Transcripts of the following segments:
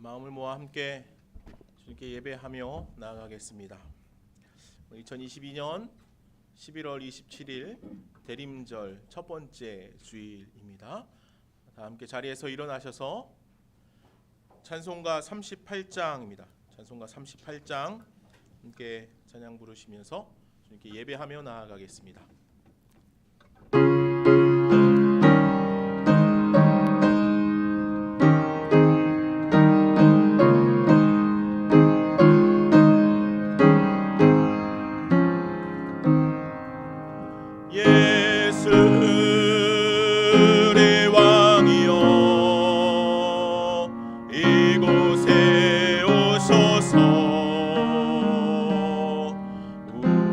마음을 모아 함께 주님께 예배하며 나아가겠습니다. 2022년 11월 27일 대림절 첫 번째 주일입니다. 다 함께 자리에서 일어나셔서 찬송가 38장입니다. 찬송가 38장 함께 찬양 부르시면서 주님께 예배하며 나아가겠습니다. 예수의 왕이여 이곳에 오소서.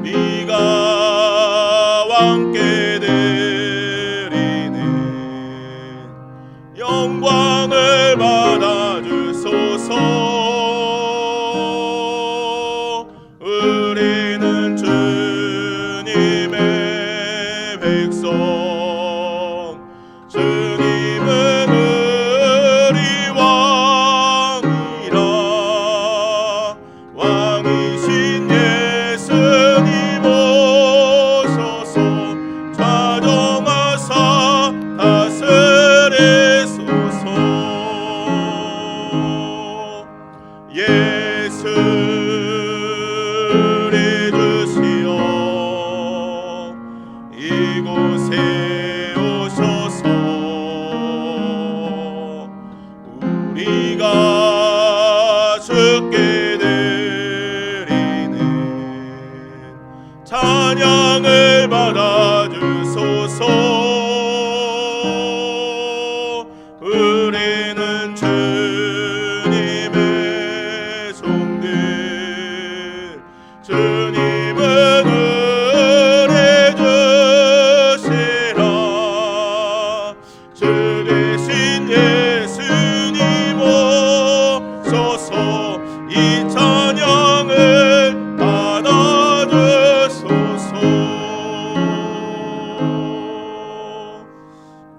우리가 왕께 드리는 영광을 받아주소서. 우리는 주님의 백성, 주님은 우리 왕이라. 왕이신 예수님 오소서. 좌정하사 다스리소서. 예수를 주시어 이곳에 오셔서 우리가 주께 드리는 찬양을 받아주소서. 우리는 주님의 종들, 주님은 우리 주시라. 주 대신 예수님 오소서. 이 찬양을 받아주소서.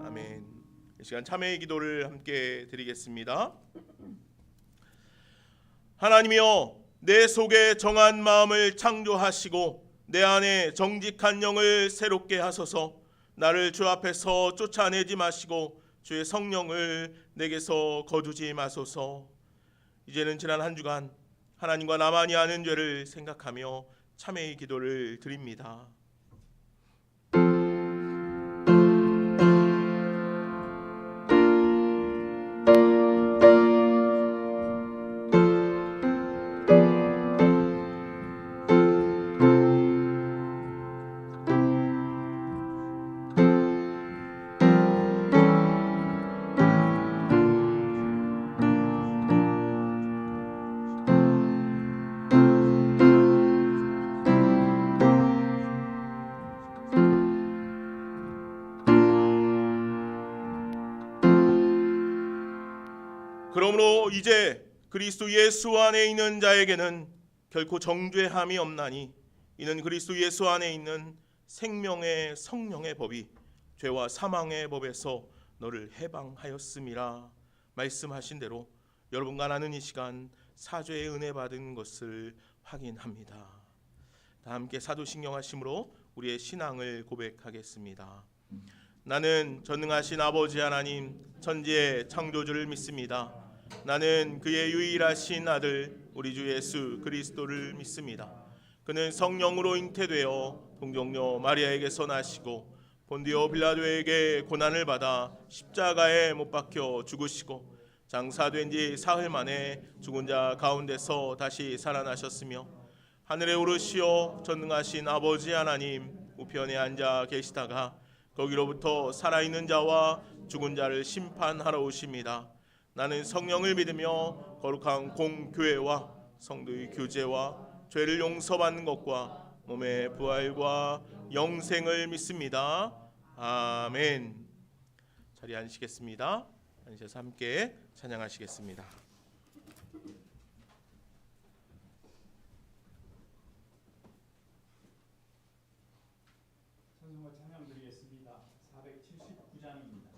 아멘. 이 시간 참회의 기도를 함께 드리겠습니다. 하나님이여, 내 속에 정한 마음을 창조하시고 내 안에 정직한 영을 새롭게 하소서. 나를 주 앞에서 쫓아내지 마시고 주의 성령을 내게서 거두지 마소서. 이제는 지난 한 주간 하나님과 나만이 아는 죄를 생각하며 참회의 기도를 드립니다. 그러므로 이제 그리스도 예수 안에 있는 자에게는 결코 정죄함이 없나니 이는 그리스도 예수 안에 있는 생명의 성령의 법이 죄와 사망의 법에서 너를 해방하였음이라 말씀하신 대로 여러분과 나는 이 시간 사죄의 은혜 받은 것을 확인합니다. 다 함께 사도신경하심으로 우리의 신앙을 고백하겠습니다. 나는 전능하신 아버지 하나님 천지의 창조주를 믿습니다. 나는 그의 유일하신 아들 우리 주 예수 그리스도를 믿습니다. 그는 성령으로 잉태되어 동정녀 마리아에게서 나시고 본디오 빌라도에게 고난을 받아 십자가에 못 박혀 죽으시고 장사된 지 사흘 만에 죽은 자 가운데서 다시 살아나셨으며 하늘에 오르시어 전능하신 아버지 하나님 우편에 앉아 계시다가 거기로부터 살아있는 자와 죽은 자를 심판하러 오십니다. 나는 성령을 믿으며 거룩한 공교회와 성도의 교제와 죄를 용서받는 것과 몸의 부활과 영생을 믿습니다. 아멘. 자리에 앉으시겠습니다. 앉으셔서 함께 찬양하시겠습니다. 찬송가 찬양 드리겠습니다. 479장입니다.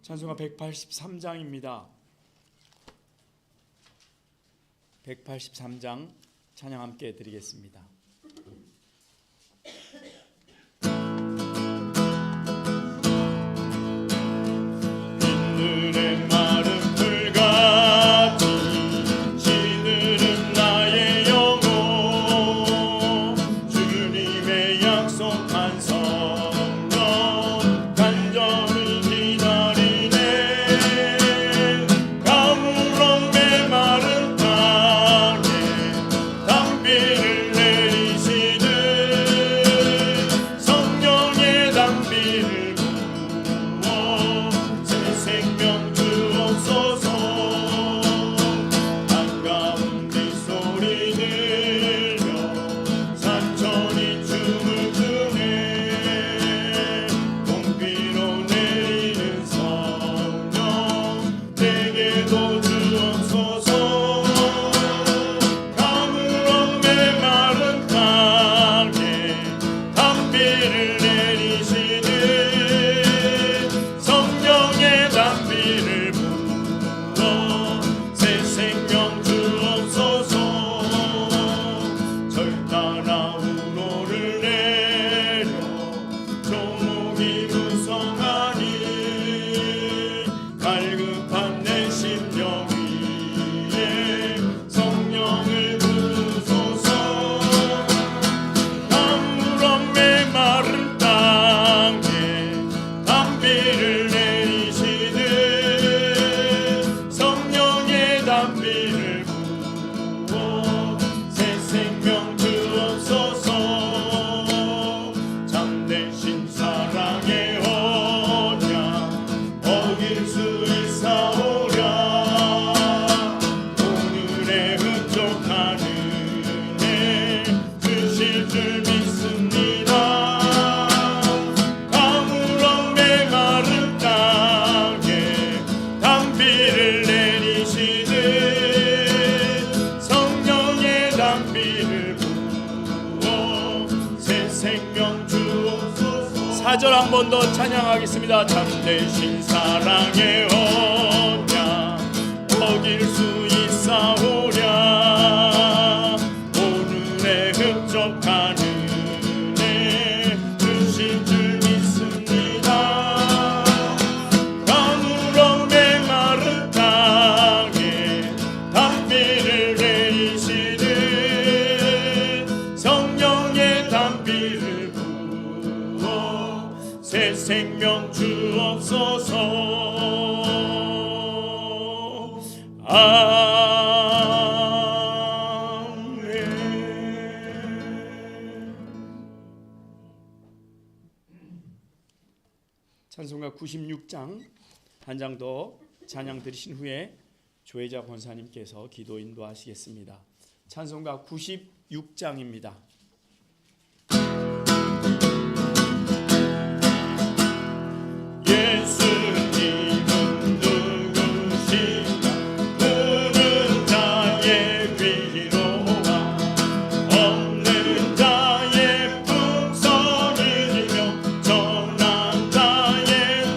찬송가 183장입니다. 183장 찬양 함께 드리겠습니다. 빈들의 마른 풀같이 시들은 나의 영혼 주님의 약속한 성령 간절히 기다리네 가물어 메마른 땅에 단비를 내리시듯 성령의 단비를 부어 새 생명 주옵소서 반가운 빗소리 들려 산천이 춤을 추네 공비로 내리는 성령 내게도 주옵소서 가물어 메마른 땅에 단비를 내리시듯 성령의 단비를 부어 새 생명 주옵소서 절 따라 우로를 내려 조목이 무성하니 갈급한 내 심령 위에 성령을 부소서 가물어 메마른 땅에 단비를 내리시듯 성령의 단비를 부어 새 생명 주옵소서 참되신 사랑의 언약 어길 수 있사오랴 오늘의 흡족한 은혜 주실 줄 믿습니다 가물어 메마른 땅에 단비를 내리시듯 성령의 단비를 부어 새 생명 주옵소서 4절 한 번 더 찬양하겠습니다. 참되신 사랑의 언약 어길 수 있사오랴 오늘의 흡족한 은혜 주실 줄 믿습니다 가물어 메마른 땅에 단비를 내리시듯 성령의 단비를 부어 새 생명 주옵소서 아멘. 찬송가 96장 한 장 더 찬양 드리신 후에 조혜자 권사님께서 기도 인도하시겠습니다. 찬송가 96장입니다. 예수님은 누구신가 푸른 자의 위로와 없는 자의 풍성이며 전한 자의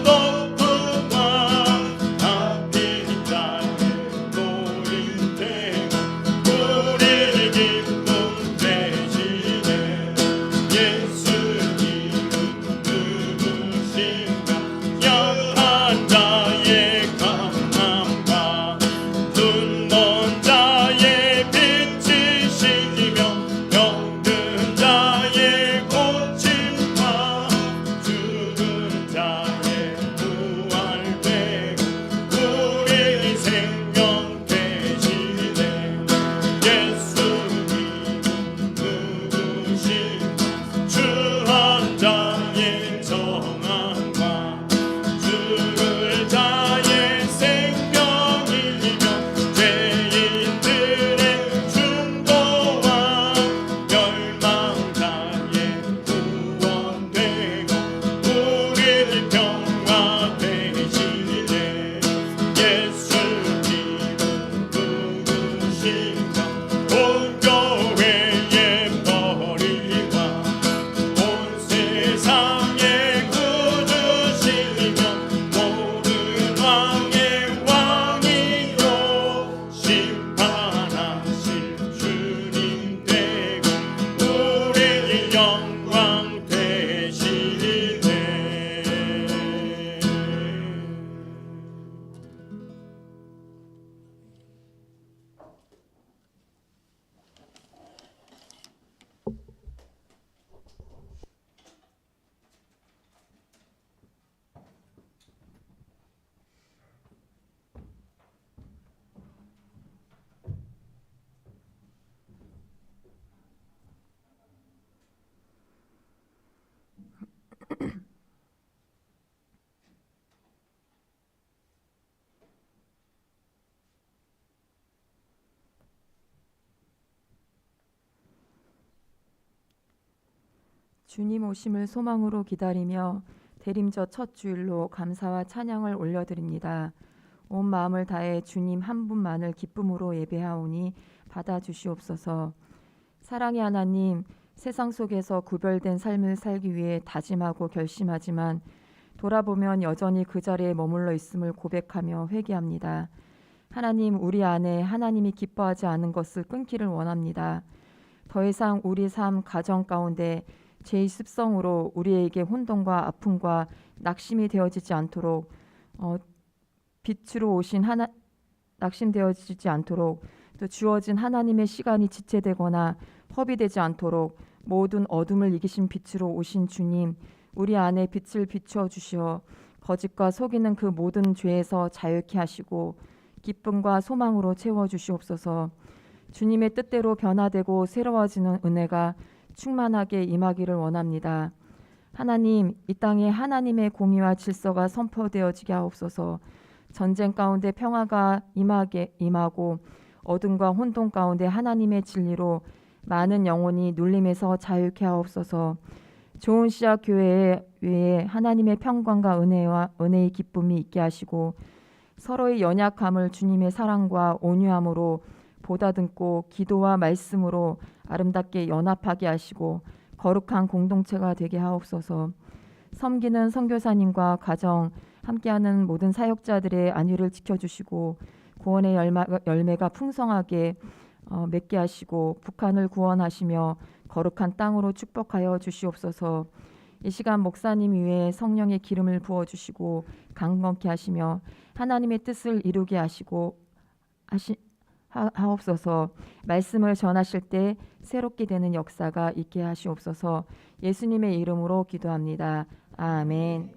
높음과 잡힌 자의 노인되고 우리 기쁨 되시네 주님 오심을 소망으로 기다리며 대림절 첫 주일로 감사와 찬양을 올려드립니다. 온 마음을 다해 주님 한 분만을 기쁨으로 예배하오니 받아주시옵소서. 사랑의 하나님, 세상 속에서 구별된 삶을 살기 위해 다짐하고 결심하지만 돌아보면 여전히 그 자리에 머물러 있음을 고백하며 회개합니다. 하나님, 우리 안에 하나님이 기뻐하지 않은 것을 끊기를 원합니다. 더 이상 우리 삶 가정 가운데 죄의 습성으로 우리에게 혼돈과 아픔과 낙심이 되어지지 않도록 빛으로 오신 낙심되어지지 않도록 또 주어진 하나님의 시간이 지체되거나 허비되지 않도록 모든 어둠을 이기신 빛으로 오신 주님, 우리 안에 빛을 비추어 주시어 거짓과 속이는 그 모든 죄에서 자유케 하시고 기쁨과 소망으로 채워 주시옵소서. 주님의 뜻대로 변화되고 새로워지는 은혜가 충만하게 임하기를 원합니다. 하나님, 이 땅에 하나님의 공의와 질서가 선포되어지게 하옵소서. 전쟁 가운데 평화가 임하고 어둠과 혼돈 가운데 하나님의 진리로 많은 영혼이 눌림에서 자유케 하옵소서. 좋은 씨앗 교회 외에 하나님의 평강과 은혜의 기쁨이 있게 하시고 서로의 연약함을 주님의 사랑과 온유함으로 보다듬고 기도와 말씀으로 아름답게 연합하게 하시고 거룩한 공동체가 되게 하옵소서. 섬기는 선교사님과 가정 함께하는 모든 사역자들의 안위를 지켜주시고 구원의 열매가 풍성하게 맺게 하시고 북한을 구원하시며 거룩한 땅으로 축복하여 주시옵소서. 이 시간 목사님 위에 성령의 기름을 부어주시고 강건케 하시며 하나님의 뜻을 이루게 하옵소서. 말씀을 전하실 때 새롭게 되는 역사가 있게 하시옵소서. 예수님의 이름으로 기도합니다. 아멘.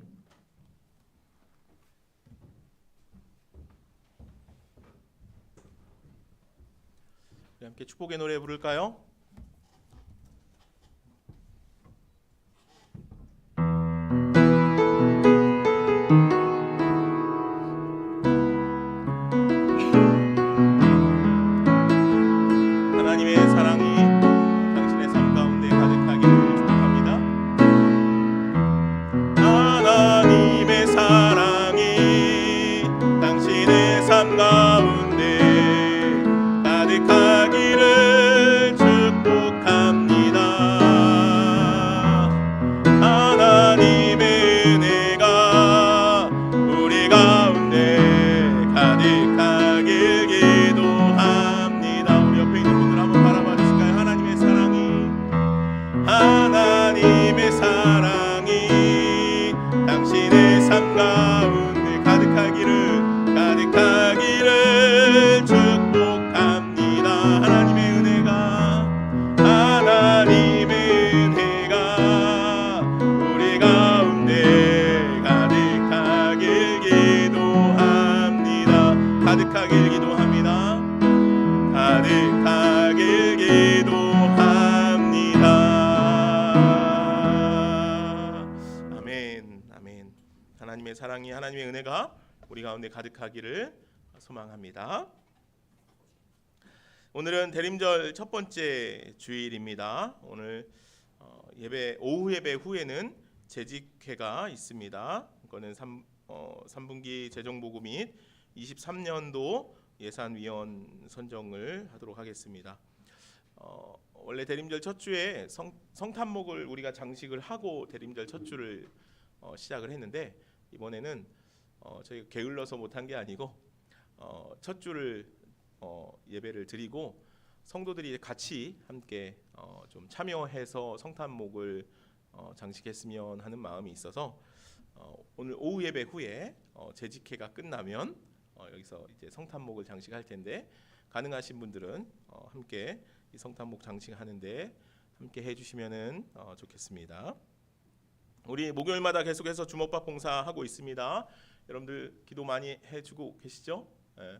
우리 함께 축복의 노래 부를까요? 하나님의 사랑이 당신의 삶 가운데 가득하기를 축복합니다. 하나님의 사랑이 당신의 삶 가운데 가득하기를 축복합니다. 하나님의 은혜가 우리 가운데 가득하길 기도합니다. 우리 옆에 있는 분들 한번 바라봐 주실까요? 하나님의 사랑이 당신의 삶 가운데 가득하기를 축복합니다. 하나님의 은혜가 우리 가운데 가득하길 기도합니다. 가득하길 기도합니다. 아멘. 아멘. 하나님의 사랑이 하나님의 은혜가 우리 가운데 가득하기를 소망합니다. 오늘은 대림절 첫 번째 주일입니다. 오늘 오후 예배 후에는 재직회가 있습니다. 이거는 3분기 재정보고 및 23년도 예산위원 선정을 하도록 하겠습니다. 원래 대림절 첫 주에 성탄목을 우리가 장식을 하고 대림절 첫 주를 시작을 했는데 이번에는 저희가 게을러서 못한 게 아니고 첫 주를 예배를 드리고 성도들이 같이 함께 좀 참여해서 성탄목을 장식했으면 하는 마음이 있어서 오늘 오후 예배 후에 재직회가 끝나면 여기서 이제 성탄목을 장식할 텐데 가능하신 분들은 함께 이 성탄목 장식하는데 함께 해주시면은 좋겠습니다. 우리 목요일마다 계속해서 주먹밥 봉사하고 있습니다. 여러분들 기도 많이 해주고 계시죠? 예.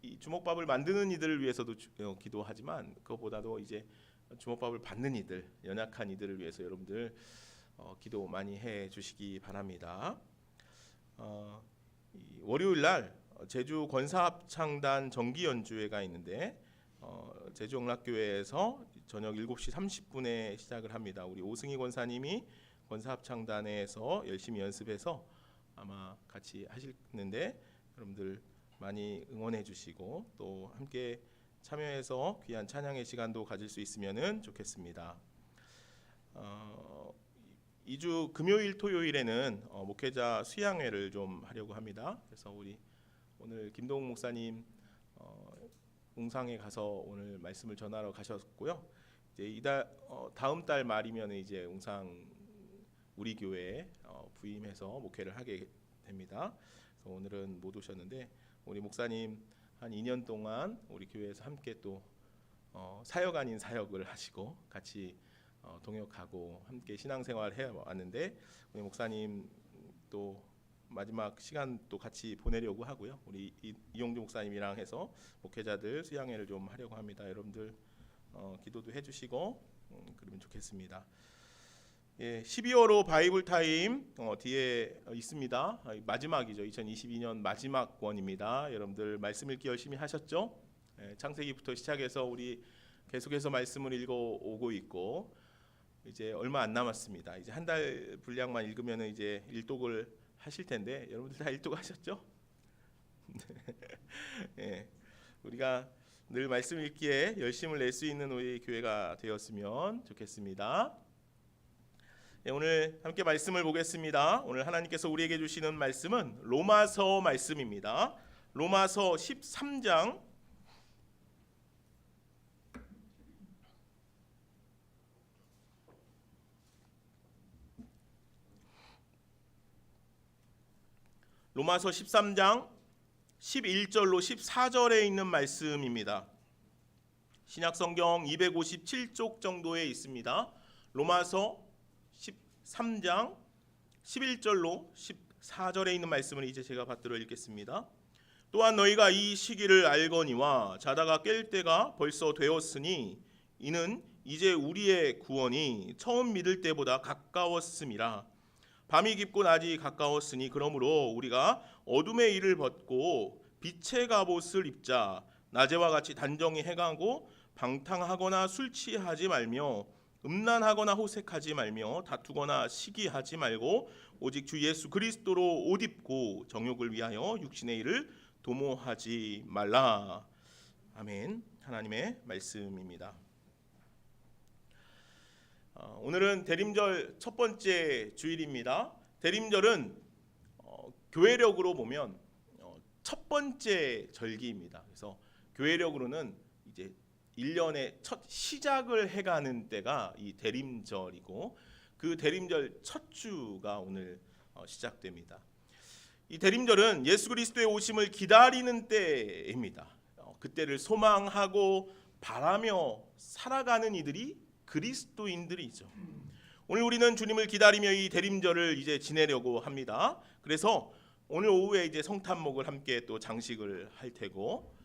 이 주먹밥을 만드는 이들을 위해서도 기도하지만 그것보다도 이제 주먹밥을 받는 이들, 연약한 이들을 위해서 여러분들 기도 많이 해주시기 바랍니다. 월요일 날 제주 권사합창단 정기 연주회가 있는데 제주영락교회에서 저녁 7시 30분에 시작을 합니다. 우리 오승희 권사님이 권사합창단에서 열심히 연습해서 아마 같이 하시는데 여러분들 많이 응원해 주시고 또 함께 참여해서 귀한 찬양의 시간도 가질 수 있으면 좋겠습니다. 2주 금요일 토요일에는 목회자 수양회를 좀 하려고 합니다. 그래서 우리 오늘 김동욱 목사님 웅상에 가서 오늘 말씀을 전하러 가셨고요. 이제 다음 달 말이면 이제 웅상 우리 교회에 부임해서 목회를 하게 됩니다. 그래서 오늘은 못 오셨는데 우리 목사님 한 2년 동안 우리 교회에서 함께 또 사역 아닌 사역을 하시고 같이 동역하고 함께 신앙생활을 해왔는데 우리 목사님 또 마지막 시간 또 같이 보내려고 하고요. 우리 이용주 목사님이랑 해서 목회자들 수양회를 좀 하려고 합니다. 여러분들 기도도 해주시고 그러면 좋겠습니다. 예, 12월호 바이블 타임 뒤에 있습니다. 마지막이죠. 2022년 마지막 권입니다. 여러분들 말씀 읽기 열심히 하셨죠? 예, 창세기부터 시작해서 우리 계속해서 말씀을 읽어오고 있고 이제 얼마 안 남았습니다. 이제 한 달 분량만 읽으면 이제 일독을 하실 텐데 여러분들 다 일독 하셨죠? 예, 우리가 늘 말씀 읽기에 열심을 낼 수 있는 우리 교회가 되었으면 좋겠습니다. 네, 오늘 함께 말씀을 보겠습니다. 오늘 하나님께서 우리에게 주시는 말씀은 로마서 말씀입니다. 로마서 13장 11절로 14절에 있는 말씀입니다. 신약성경 257쪽 정도에 있습니다. 로마서 13장 11절로 14절에 있는 말씀을 이제 제가 받들어 읽겠습니다. 또한 너희가 이 시기를 알거니와 자다가 깰 때가 벌써 되었으니 이는 이제 우리의 구원이 처음 믿을 때보다 가까웠음이라. 밤이 깊고 낮이 가까웠으니 그러므로 우리가 어둠의 일을 벗고 빛의 갑옷을 입자. 낮에와 같이 단정히 행하고 방탕하거나 술 취하지 말며 음란하거나 호색하지 말며 다투거나 시기하지 말고 오직 주 예수 그리스도로 옷 입고 정욕을 위하여 육신의 일을 도모하지 말라. 아멘. 하나님의 말씀입니다. 오늘은 대림절 첫 번째 주일입니다. 대림절은 교회력으로 보면 첫 번째 절기입니다. 그래서 교회력으로는 이제 1년의 첫 시작을 해가는 때가 이 대림절이고 그 대림절 첫 주가 오늘 시작됩니다. 이 대림절은 예수 그리스도의 오심을 기다리는 때입니다. 그때를 소망하고 바라며 살아가는 이들이 그리스도인들이죠. 오늘 우리는 주님을 기다리며 이 대림절을 이제 지내려고 합니다. 그래서 오늘 오후에 이제 성탄목을 함께 또 장식을 할 테고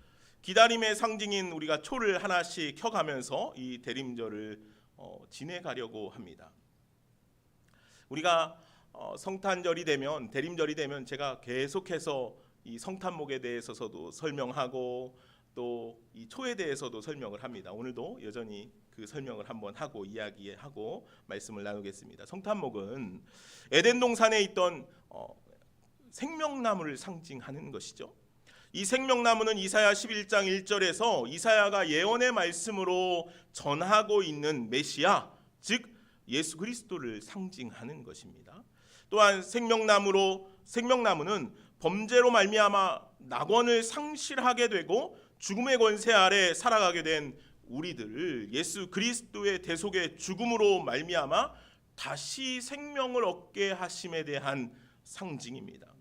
기다림의 상징인 우리가 초를 하나씩 켜가면서 이 대림절을 지내가려고 합니다. 우리가 성탄절이 되면 대림절이 되면 제가 계속해서 이 성탄목에 대해서도 설명하고 또 이 초에 대해서도 설명을 합니다. 오늘도 여전히 그 설명을 한번 하고 이야기하고 말씀을 나누겠습니다. 성탄목은 에덴 동산에 있던 생명나무를 상징하는 것이죠. 이 생명나무는 이사야 11장 1절에서 이사야가 예언의 말씀으로 전하고 있는 메시아, 즉 예수 그리스도를 상징하는 것입니다. 또한 생명나무는 범죄로 말미암아 낙원을 상실하게 되고 죽음의 권세 아래 살아가게 된 우리들을 예수 그리스도의 대속의 죽음으로 말미암아 다시 생명을 얻게 하심에 대한 상징입니다.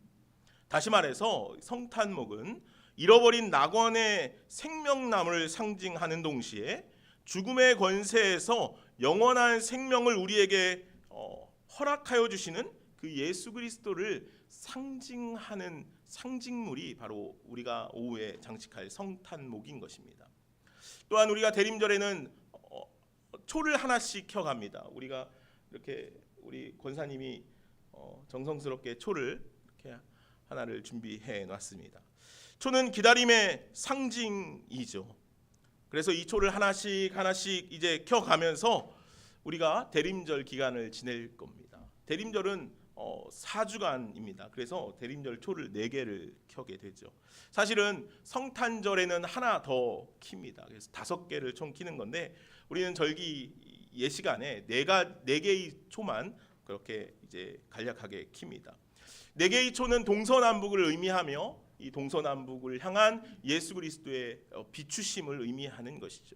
다시 말해서 성탄목은 잃어버린 낙원의 생명나무를 상징하는 동시에 죽음의 권세에서 영원한 생명을 우리에게 허락하여 주시는 그 예수 그리스도를 상징하는 상징물이 바로 우리가 오후에 장식할 성탄목인 것입니다. 또한 우리가 대림절에는 초를 하나씩 켜갑니다. 우리가 이렇게 우리 권사님이 정성스럽게 초를 이렇게 하나를 준비해 놨습니다. 초는 기다림의 상징이죠. 그래서 이 초를 하나씩 이제 켜가면서 우리가 대림절 기간을 지낼 겁니다. 대림절은 4주간입니다. 그래서 대림절 초를 4개를 켜게 되죠. 사실은 성탄절에는 하나 더 킵니다. 그래서 5개를 총 켜는 건데 우리는 절기 예시간에 4개의 초만 그렇게 이제 간략하게 킵니다. 4개의 초는 동서남북을 의미하며 이 동서남북을 향한 예수 그리스도의 비추심을 의미하는 것이죠.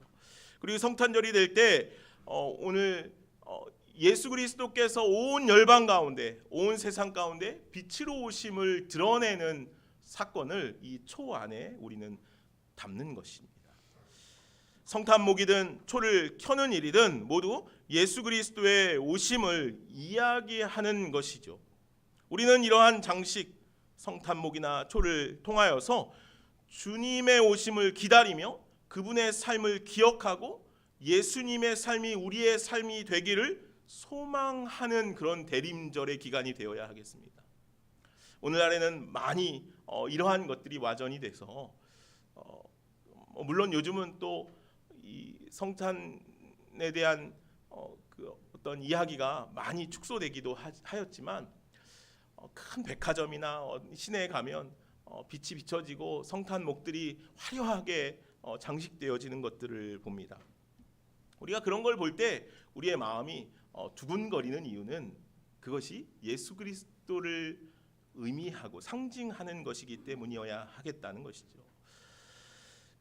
그리고 성탄절이 될 때 오늘 예수 그리스도께서 온 열방 가운데, 온 세상 가운데 빛으로 오심을 드러내는 사건을 이 초 안에 우리는 담는 것입니다. 성탄목이든 초를 켜는 일이든 모두 예수 그리스도의 오심을 이야기하는 것이죠. 우리는 이러한 장식, 성탄목이나 초를 통하여서 주님의 오심을 기다리며 그분의 삶을 기억하고 예수님의 삶이 우리의 삶이 되기를 소망하는 그런 대림절의 기간이 되어야 하겠습니다. 오늘날에는 많이 이러한 것들이 와전이 돼서 물론 요즘은 또 이 성탄에 대한 그 어떤 이야기가 많이 축소되기도 하였지만 큰 백화점이나 시내에 가면 빛이 비춰지고 성탄목들이 화려하게 장식되어지는 것들을 봅니다. 우리가 그런 걸 볼 때 우리의 마음이 두근거리는 이유는 그것이 예수 그리스도를 의미하고 상징하는 것이기 때문이어야 하겠다는 것이죠.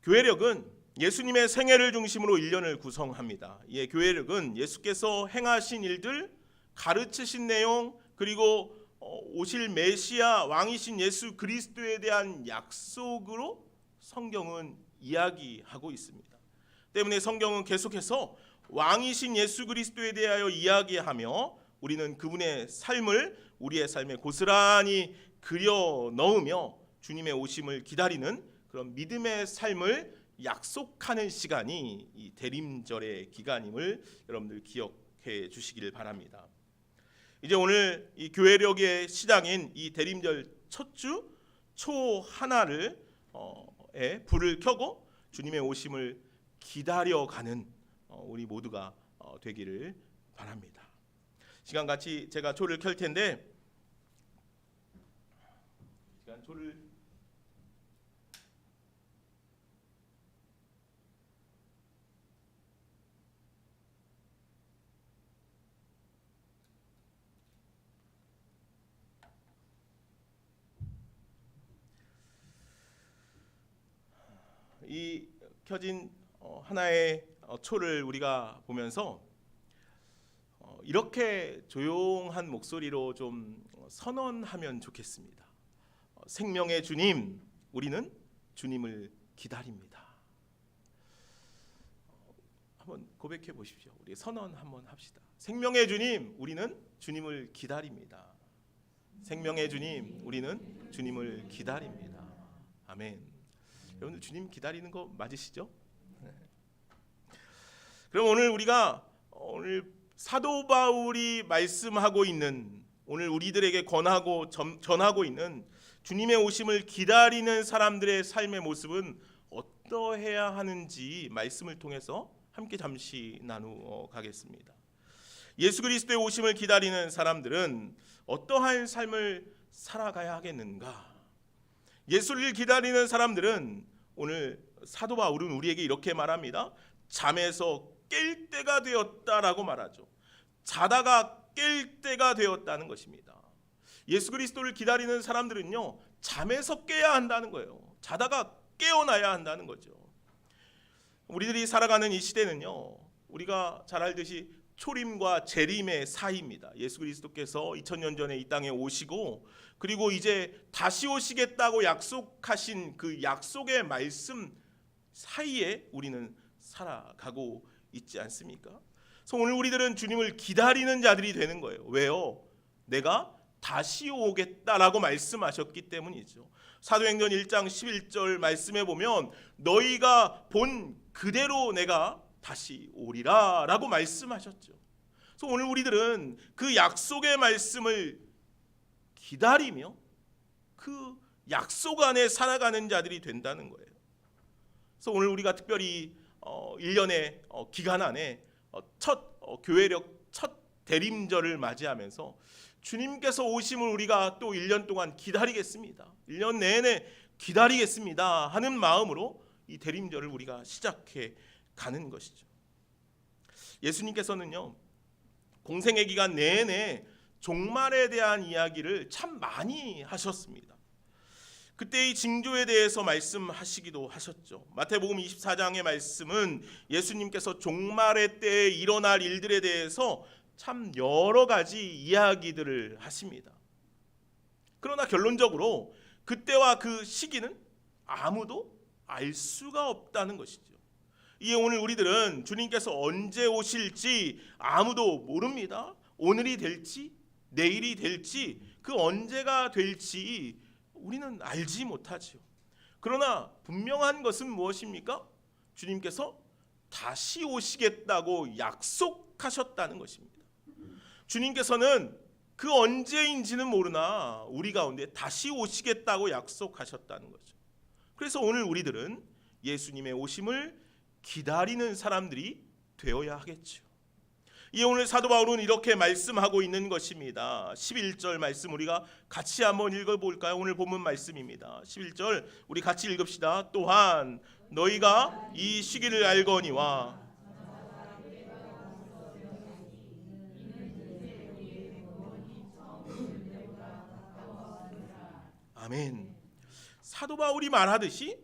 교회력은 예수님의 생애를 중심으로 1년을 구성합니다. 교회력은 예수께서 행하신 일들, 가르치신 내용, 그리고 오실 메시아 왕이신 예수 그리스도에 대한 약속으로 성경은 이야기하고 있습니다. 때문에 성경은 계속해서 왕이신 예수 그리스도에 대하여 이야기하며 우리는 그분의 삶을 우리의 삶에 고스란히 그려 넣으며 주님의 오심을 기다리는 그런 믿음의 삶을 약속하는 시간이 이 대림절의 기간임을 여러분들 기억해 주시기를 바랍니다. 이제 오늘 이 교회력의 시작인 이 대림절 첫 주 초 하나를 불을 켜고 주님의 오심을 기다려가는 우리 모두가 되기를 바랍니다. 시간 같이 제가 초를 켤 텐데 시간 초를 이 켜진 하나의 초를 우리가 보면서 이렇게 조용한 목소리로 좀 선언하면 좋겠습니다. 생명의 주님, 우리는 주님을 기다립니다. 한번 고백해 보십시오. 우리 선언 한번 합시다. 생명의 주님, 우리는 주님을 기다립니다. 생명의 주님, 우리는 주님을 기다립니다. 아멘. 여러분들 주님 기다리는 거 맞으시죠? 네. 그럼 오늘 우리가 사도 바울이 말씀하고 있는, 오늘 우리들에게 권하고 전하고 있는 주님의 오심을 기다리는 사람들의 삶의 모습은 어떠해야 하는지 말씀을 통해서 함께 잠시 나누어 가겠습니다. 예수 그리스도의 오심을 기다리는 사람들은 어떠한 삶을 살아가야 하겠는가? 예수를 기다리는 사람들은 오늘 사도 바울은 우리에게 이렇게 말합니다. 잠에서 깰 때가 되었다라고 말하죠. 자다가 깰 때가 되었다는 것입니다. 예수 그리스도를 기다리는 사람들은요, 잠에서 깨야 한다는 거예요. 자다가 깨어나야 한다는 거죠. 우리들이 살아가는 이 시대는요, 우리가 잘 알듯이 초림과 재림의 사이입니다. 예수 그리스도께서 2000년 전에 이 땅에 오시고 그리고 이제 다시 오시겠다고 약속하신 그 약속의 말씀 사이에 우리는 살아가고 있지 않습니까? 그래서 오늘 우리들은 주님을 기다리는 자들이 되는 거예요. 왜요? 내가 다시 오겠다라고 말씀하셨기 때문이죠. 사도행전 1장 11절 말씀에 보면 너희가 본 그대로 내가 다시 오리라 라고 말씀하셨죠. 그래서 오늘 우리들은 그 약속의 말씀을 기다리며 그 약속 안에 살아가는 자들이 된다는 거예요. 그래서 오늘 우리가 특별히 1년의 기간 안에 첫 교회력 첫 대림절을 맞이하면서 주님께서 오심을 우리가 또 1년 동안 기다리겠습니다. 1년 내내 기다리겠습니다 하는 마음으로 이 대림절을 우리가 시작해 가는 것이죠. 예수님께서는요, 공생의 기간 내내 종말에 대한 이야기를 참 많이 하셨습니다. 그때의 징조에 대해서 말씀하시기도 하셨죠. 마태복음 24장의 말씀은 예수님께서 종말의 때에 일어날 일들에 대해서 참 여러 가지 이야기들을 하십니다. 그러나 결론적으로 그때와 그 시기는 아무도 알 수가 없다는 것이죠. 이에 오늘 우리들은 주님께서 언제 오실지 아무도 모릅니다. 오늘이 될지 내일이 될지 그 언제가 될지 우리는 알지 못하지요. 그러나 분명한 것은 무엇입니까? 주님께서 다시 오시겠다고 약속하셨다는 것입니다. 주님께서는 그 언제인지는 모르나 우리 가운데 다시 오시겠다고 약속하셨다는 거죠. 그래서 오늘 우리들은 예수님의 오심을 기다리는 사람들이 되어야 하겠죠. 이 오늘 사도 바울은 이렇게 말씀하고 있는 것입니다. 11절 말씀 우리가 같이 한번 읽어볼까요? 오늘 본문 말씀입니다. 11절 우리 같이 읽읍시다. 또한 너희가 이 시기를 알거니와 아멘. 사도 바울이 말하듯이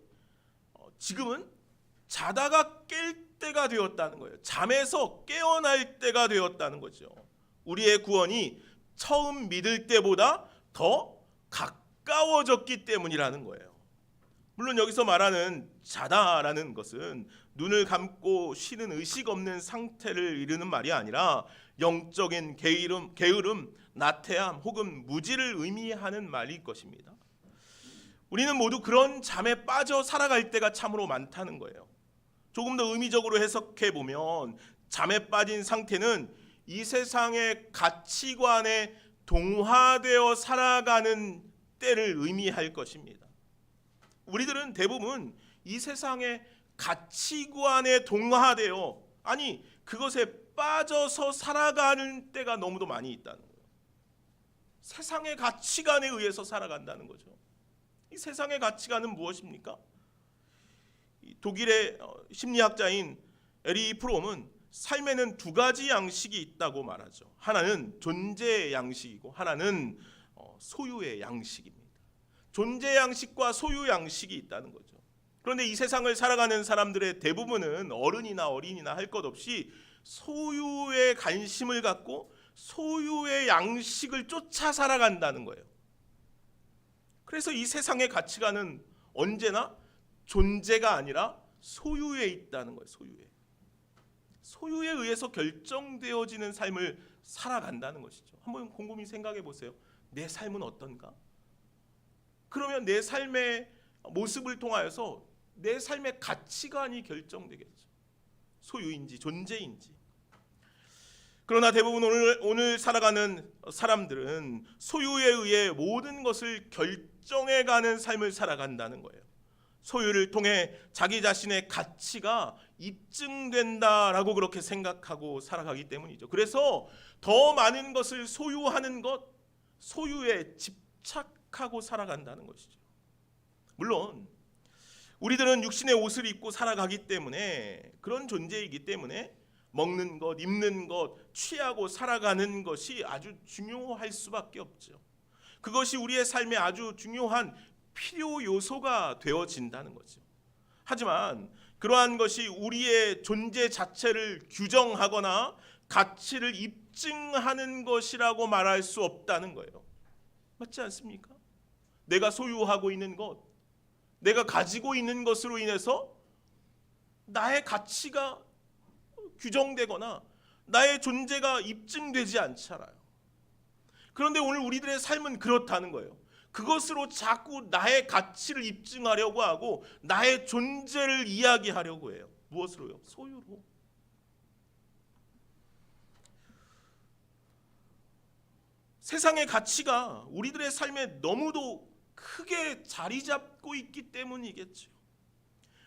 지금은 자다가 깰 때가 되었다는 거예요. 잠에서 깨어날 때가 되었다는 거죠. 우리의 구원이 처음 믿을 때보다 더 가까워졌기 때문이라는 거예요. 물론 여기서 말하는 자다라는 것은 눈을 감고 쉬는 의식 없는 상태를 이르는 말이 아니라 영적인 게으름, 나태함 혹은 무지를 의미하는 말일 것입니다. 우리는 모두 그런 잠에 빠져 살아갈 때가 참으로 많다는 거예요. 조금 더 의미적으로 해석해 보면 잠에 빠진 상태는 이 세상의 가치관에 동화되어 살아가는 때를 의미할 것입니다. 우리들은 대부분 이 세상의 가치관에 동화되어 아니 그것에 빠져서 살아가는 때가 너무도 많이 있다는 거예요. 세상의 가치관에 의해서 살아간다는 거죠. 이 세상의 가치관은 무엇입니까? 독일의 심리학자인 에리 프롬은 삶에는 두 가지 양식이 있다고 말하죠. 하나는 존재의 양식이고 하나는 소유의 양식입니다. 존재 양식과 소유 양식이 있다는 거죠. 그런데 이 세상을 살아가는 사람들의 대부분은 어른이나 어린이나 할 것 없이 소유에 관심을 갖고 소유의 양식을 쫓아 살아간다는 거예요. 그래서 이 세상의 가치관은 언제나 존재가 아니라 소유에 있다는 거예요. 소유에 의해서 결정되어지는 삶을 살아간다는 것이죠. 한번 곰곰이 생각해 보세요. 내 삶은 어떤가? 그러면 내 삶의 모습을 통하여서 내 삶의 가치관이 결정되겠죠. 소유인지 존재인지. 그러나 대부분 오늘 살아가는 사람들은 소유에 의해 모든 것을 결정해가는 삶을 살아간다는 거예요. 소유를 통해 자기 자신의 가치가 입증된다라고 그렇게 생각하고 살아가기 때문이죠. 그래서 더 많은 것을 소유하는 것, 소유에 집착하고 살아간다는 것이죠. 물론 우리들은 육신의 옷을 입고 살아가기 때문에 그런 존재이기 때문에 먹는 것, 입는 것, 취하고 살아가는 것이 아주 중요할 수밖에 없죠. 그것이 우리의 삶에 아주 중요한 필요 요소가 되어진다는 거죠. 하지만 그러한 것이 우리의 존재 자체를 규정하거나 가치를 입증하는 것이라고 말할 수 없다는 거예요. 맞지 않습니까? 내가 소유하고 있는 것, 내가 가지고 있는 것으로 인해서 나의 가치가 규정되거나 나의 존재가 입증되지 않잖아요. 그런데 오늘 우리들의 삶은 그렇다는 거예요. 그것으로 자꾸 나의 가치를 입증하려고 하고 나의 존재를 이야기하려고 해요. 무엇으로요? 소유로. 세상의 가치가 우리들의 삶에 너무도 크게 자리 잡고 있기 때문이겠죠.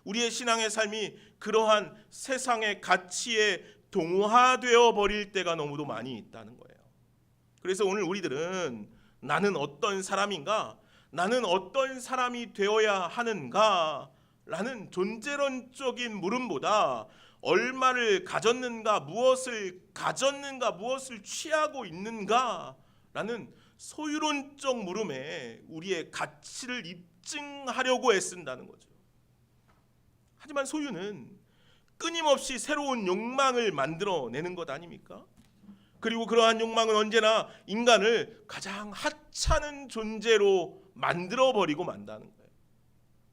우리의 신앙의 삶이 그러한 세상의 가치에 동화되어 버릴 때가 너무도 많이 있다는 거예요. 그래서 오늘 우리들은 나는 어떤 사람인가? 나는 어떤 사람이 되어야 하는가? 라는 존재론적인 물음보다 얼마를 가졌는가, 무엇을 가졌는가, 무엇을 취하고 있는가? 라는 소유론적 물음에 우리의 가치를 입증하려고 애쓴다는 거죠. 하지만 소유는 끊임없이 새로운 욕망을 만들어내는 것 아닙니까? 그리고 그러한 욕망은 언제나 인간을 가장 하찮은 존재로 만들어버리고 만다는 거예요.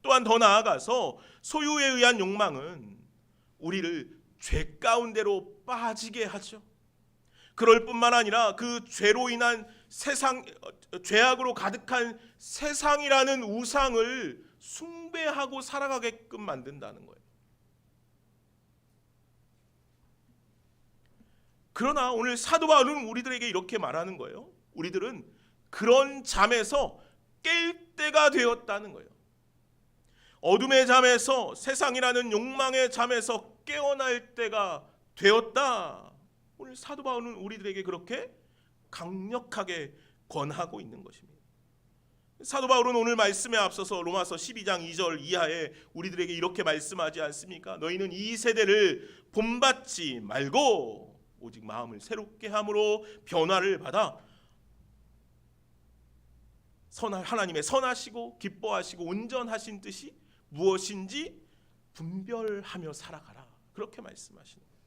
또한 더 나아가서 소유에 의한 욕망은 우리를 죄 가운데로 빠지게 하죠. 그럴 뿐만 아니라 그 죄로 인한 죄악으로 가득한 세상이라는 우상을 숭배하고 살아가게끔 만든다는 거예요. 그러나 오늘 사도 바울은 우리들에게 이렇게 말하는 거예요. 우리들은 그런 잠에서 깰 때가 되었다는 거예요. 어둠의 잠에서, 세상이라는 욕망의 잠에서 깨어날 때가 되었다. 오늘 사도 바울은 우리들에게 그렇게 강력하게 권하고 있는 것입니다. 사도 바울은 오늘 말씀에 앞서서 로마서 12장 2절 이하에 우리들에게 이렇게 말씀하지 않습니까? 너희는 이 세대를 본받지 말고 오직 마음을 새롭게 함으로 변화를 받아 하나님의 선하시고 기뻐하시고 온전하신 뜻이 무엇인지 분별하며 살아가라. 그렇게 말씀하시는 거예요.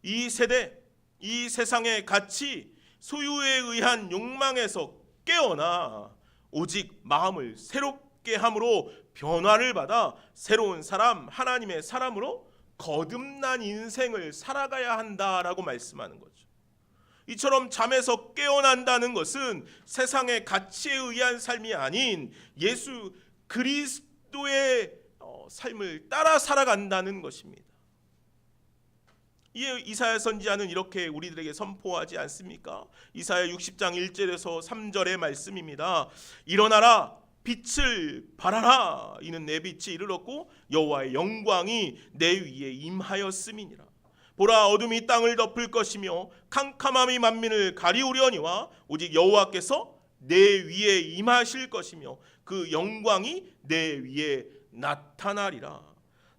이 세대, 이 세상의 가치, 소유에 의한 욕망에서 깨어나 오직 마음을 새롭게 함으로 변화를 받아 새로운 사람, 하나님의 사람으로 거듭난 인생을 살아가야 한다라고 말씀하는 거죠. 이처럼 잠에서 깨어난다는 것은 세상의 가치에 의한 삶이 아닌 예수 그리스도의 삶을 따라 살아간다는 것입니다. 이에 이사야 선지자는 이렇게 우리들에게 선포하지 않습니까? 이사야 60장 1절에서 3절의 말씀입니다. 일어나라, 빛을 발하라. 이는 내 빛이 이르렀고 여호와의 영광이 내 위에 임하였음이니라. 보라, 어둠이 땅을 덮을 것이며 캄캄함이 만민을 가리우려니와 오직 여호와께서 내 위에 임하실 것이며 그 영광이 내 위에 나타나리라.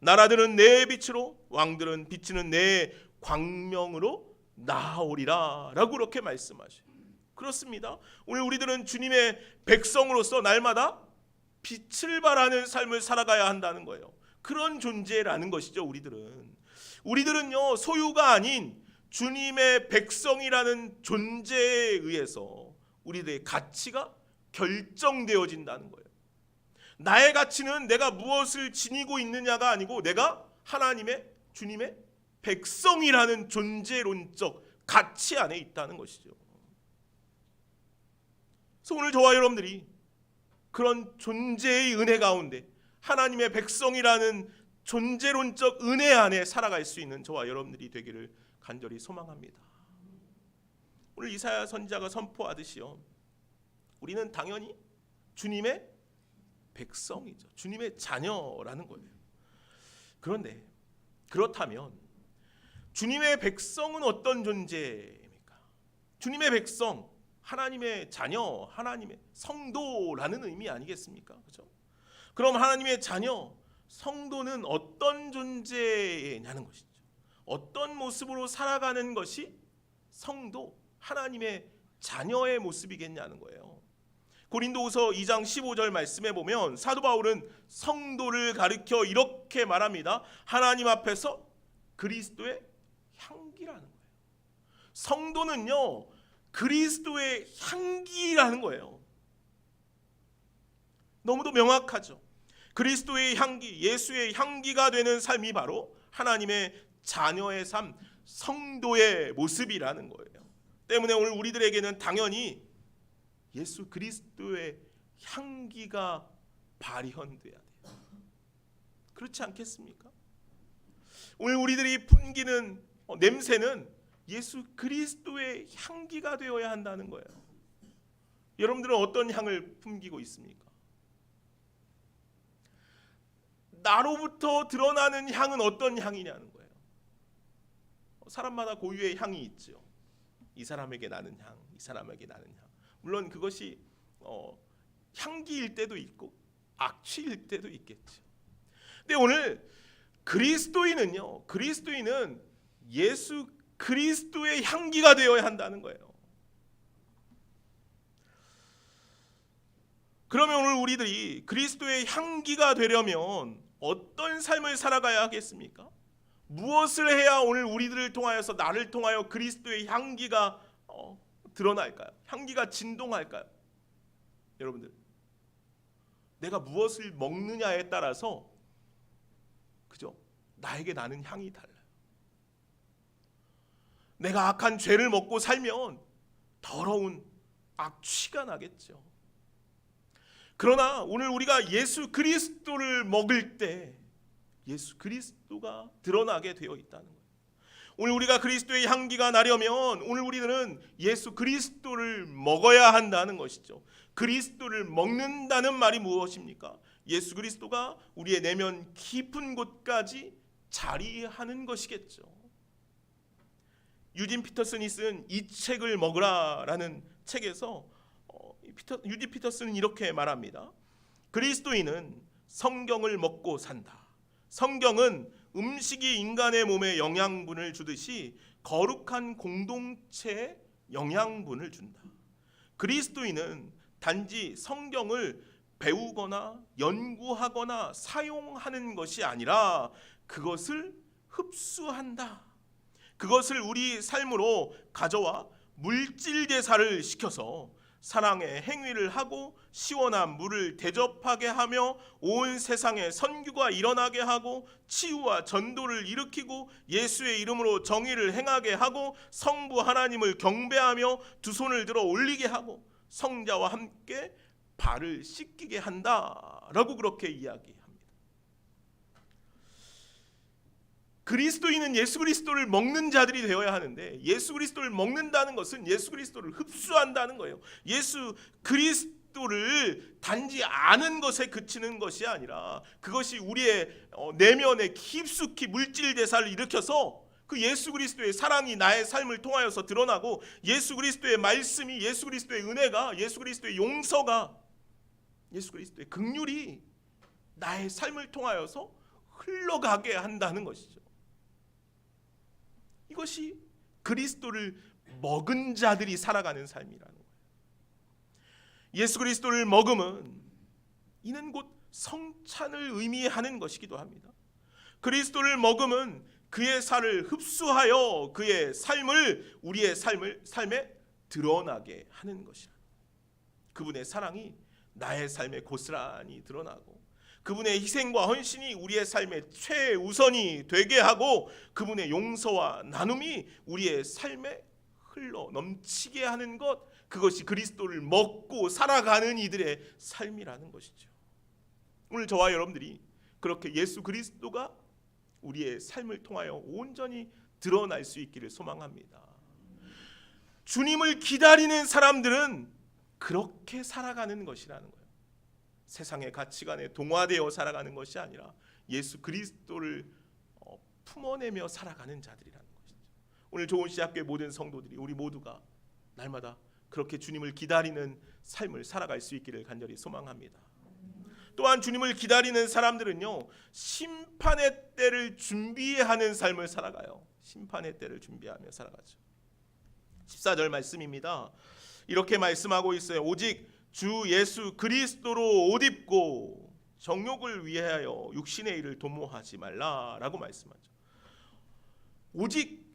나라들은 내 빛으로, 왕들은 비치는 내 광명으로 나오리라. 라고 그렇게 말씀하셔요. 그렇습니다. 오늘 우리들은 주님의 백성으로서 날마다 빛을 발하는 삶을 살아가야 한다는 거예요. 그런 존재라는 것이죠. 우리들은요, 소유가 아닌 주님의 백성이라는 존재에 의해서 우리들의 가치가 결정되어진다는 거예요. 나의 가치는 내가 무엇을 지니고 있느냐가 아니고 내가 하나님의, 주님의 백성이라는 존재론적 가치 안에 있다는 것이죠. 그래서 오늘 저와 여러분들이 그런 존재의 은혜 가운데 하나님의 백성이라는 존재론적 은혜 안에 살아갈 수 있는 저와 여러분들이 되기를 간절히 소망합니다. 오늘 이사야 선지자가 선포하듯이요, 우리는 당연히 주님의 백성이죠. 주님의 자녀라는 거예요. 그런데 그렇다면 주님의 백성은 어떤 존재입니까? 주님의 백성, 하나님의 자녀, 하나님의 성도라는 의미 아니겠습니까? 그렇죠? 그럼 하나님의 자녀, 성도는 어떤 존재냐는 것이죠. 어떤 모습으로 살아가는 것이 성도, 하나님의 자녀의 모습이겠냐는 거예요. 고린도후서 2장 15절 말씀에 보면 사도 바울은 성도를 가리켜 이렇게 말합니다. 하나님 앞에서 그리스도의 향기라는 거예요. 성도는요, 그리스도의 향기라는 거예요. 너무도 명확하죠. 그리스도의 향기, 예수의 향기가 되는 삶이 바로 하나님의 자녀의 삶, 성도의 모습이라는 거예요. 때문에 오늘 우리들에게는 당연히 예수 그리스도의 향기가 발현돼야 돼요. 그렇지 않겠습니까? 오늘 우리들이 풍기는 냄새는 예수 그리스도의 향기가 되어야 한다는 거예요. 여러분들은 어떤 향을 풍기고 있습니까? 나로부터 드러나는 향은 어떤 향이냐는 거예요. 사람마다 고유의 향이 있죠. 이 사람에게 나는 향, 이 사람에게 나는 향. 물론 그것이 향기일 때도 있고 악취일 때도 있겠죠. 근데 오늘 그리스도인은요, 그리스도인은 예수 그리스도의 향기가 되어야 한다는 거예요. 그러면 오늘 우리들이 그리스도의 향기가 되려면 어떤 삶을 살아가야 하겠습니까? 무엇을 해야 오늘 우리들을 통하여서, 나를 통하여 그리스도의 향기가 드러날까요? 향기가 진동할까요? 여러분들, 내가 무엇을 먹느냐에 따라서, 그죠? 나에게 나는 향이 달라요. 내가 악한 죄를 먹고 살면 더러운 악취가 나겠죠. 그러나 오늘 우리가 예수 그리스도를 먹을 때 예수 그리스도가 드러나게 되어 있다는 거예요. 오늘 우리가 그리스도의 향기가 나려면 오늘 우리는 예수 그리스도를 먹어야 한다는 것이죠. 그리스도를 먹는다는 말이 무엇입니까? 예수 그리스도가 우리의 내면 깊은 곳까지 자리하는 것이겠죠. 유진 피터슨이 쓴 이 책을 먹으라라는 책에서 유진 피터슨은 이렇게 말합니다. 그리스도인은 성경을 먹고 산다. 성경은 음식이 인간의 몸에 영양분을 주듯이 거룩한 공동체에 영양분을 준다. 그리스도인은 단지 성경을 배우거나 연구하거나 사용하는 것이 아니라 그것을 흡수한다. 그것을 우리 삶으로 가져와 물질 제사를 시켜서 사랑의 행위를 하고 시원한 물을 대접하게 하며 온 세상에 선교가 일어나게 하고 치유와 전도를 일으키고 예수의 이름으로 정의를 행하게 하고 성부 하나님을 경배하며 두 손을 들어 올리게 하고 성자와 함께 발을 씻기게 한다라고 그렇게 이야기합니다. 그리스도인은 예수 그리스도를 먹는 자들이 되어야 하는데, 예수 그리스도를 먹는다는 것은 예수 그리스도를 흡수한다는 거예요. 예수 그리스도를 단지 아는 것에 그치는 것이 아니라 그것이 우리의 내면에 깊숙이 물질 대사를 일으켜서 그 예수 그리스도의 사랑이 나의 삶을 통하여서 드러나고, 예수 그리스도의 말씀이, 예수 그리스도의 은혜가, 예수 그리스도의 용서가, 예수 그리스도의 긍휼이 나의 삶을 통하여서 흘러가게 한다는 것이죠. 이것이 그리스도를 먹은 자들이 살아가는 삶이라는 거예요. 예수 그리스도를 먹음은 이는 곧 성찬을 의미하는 것이기도 합니다. 그리스도를 먹음은 그의 살을 흡수하여 그의 삶을, 우리의 삶에 드러나게 하는 것이라. 그분의 사랑이 나의 삶에 고스란히 드러나고, 그분의 희생과 헌신이 우리의 삶의 최우선이 되게 하고, 그분의 용서와 나눔이 우리의 삶에 흘러 넘치게 하는 것, 그것이 그리스도를 먹고 살아가는 이들의 삶이라는 것이죠. 오늘 저와 여러분들이 그렇게 예수 그리스도가 우리의 삶을 통하여 온전히 드러날 수 있기를 소망합니다. 주님을 기다리는 사람들은 그렇게 살아가는 것이라는 거예요. 세상의 가치관에 동화되어 살아가는 것이 아니라 예수 그리스도를 품어내며 살아가는 자들이라는 것이죠. 오늘 좋은시작교회 모든 성도들이, 우리 모두가 날마다 그렇게 주님을 기다리는 삶을 살아갈 수 있기를 간절히 소망합니다. 또한 주님을 기다리는 사람들은요, 심판의 때를 준비하는 삶을 살아가요. 심판의 때를 준비하며 살아가죠. 14절 말씀입니다. 이렇게 말씀하고 있어요. 오직 주 예수 그리스도로 옷 입고 정욕을 위하여 육신의 일을 도모하지 말라라고 말씀하죠. 오직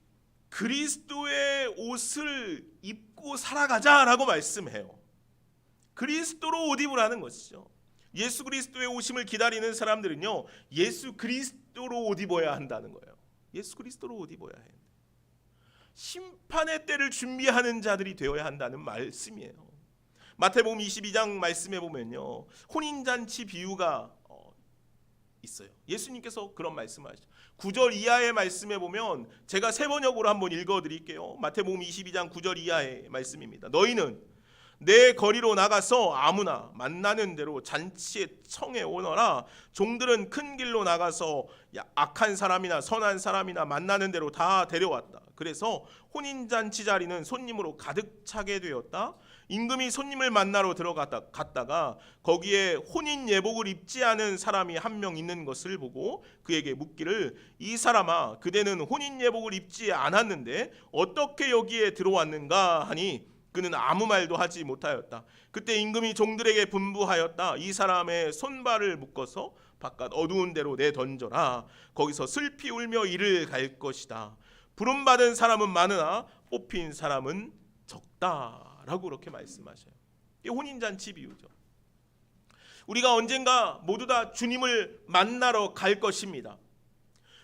그리스도의 옷을 입고 살아가자라고 말씀해요. 그리스도로 옷 입으라는 것이죠. 예수 그리스도의 오심을 기다리는 사람들은요, 예수 그리스도로 옷 입어야 한다는 거예요. 예수 그리스도로 옷 입어야 해요. 심판의 때를 준비하는 자들이 되어야 한다는 말씀이에요. 마태복음 22장 말씀에 보면요, 혼인잔치 비유가 있어요. 예수님께서 그런 말씀을 하시죠. 9절 이하의 말씀에 보면, 제가 세 번역으로 한번 읽어드릴게요. 마태복음 22장 9절 이하의 말씀입니다. 너희는 내 거리로 나가서 아무나 만나는 대로 잔치에 청해 오너라. 종들은 큰 길로 나가서 악한 사람이나 선한 사람이나 만나는 대로 다 데려왔다. 그래서 혼인잔치 자리는 손님으로 가득 차게 되었다. 임금이 손님을 만나러 갔다가 거기에 혼인 예복을 입지 않은 사람이 한 명 있는 것을 보고 그에게 묻기를, 이 사람아, 그대는 혼인 예복을 입지 않았는데 어떻게 여기에 들어왔는가 하니 그는 아무 말도 하지 못하였다. 그때 임금이 종들에게 분부하였다. 이 사람의 손발을 묶어서 바깥 어두운 데로 내던져라. 거기서 슬피 울며 이를 갈 것이다. 부름받은 사람은 많으나 뽑힌 사람은 적다라고 그렇게 말씀하셔요. 이게 혼인잔치 비유죠. 우리가 언젠가 모두 다 주님을 만나러 갈 것입니다.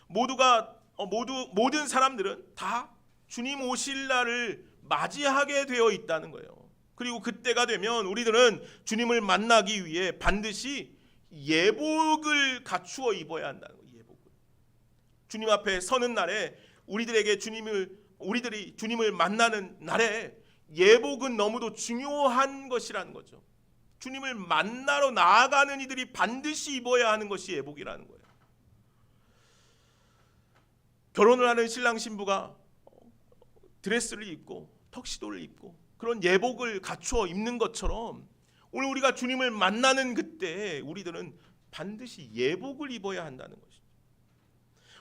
모든 사람들은 다 주님 오실 날을 맞이하게 되어 있다는 거예요. 그리고 그때가 되면 우리들은 주님을 만나기 위해 반드시 예복을 갖추어 입어야 한다는 거예요. 예복을. 주님 앞에 서는 날에 우리들이 주님을 만나는 날에 예복은 너무도 중요한 것이라는 거죠. 주님을 만나러 나아가는 이들이 반드시 입어야 하는 것이 예복이라는 거예요. 결혼을 하는 신랑 신부가 드레스를 입고 턱시도를 입고 그런 예복을 갖추어 입는 것처럼 오늘 우리가 주님을 만나는 그때 우리들은 반드시 예복을 입어야 한다는 것이죠.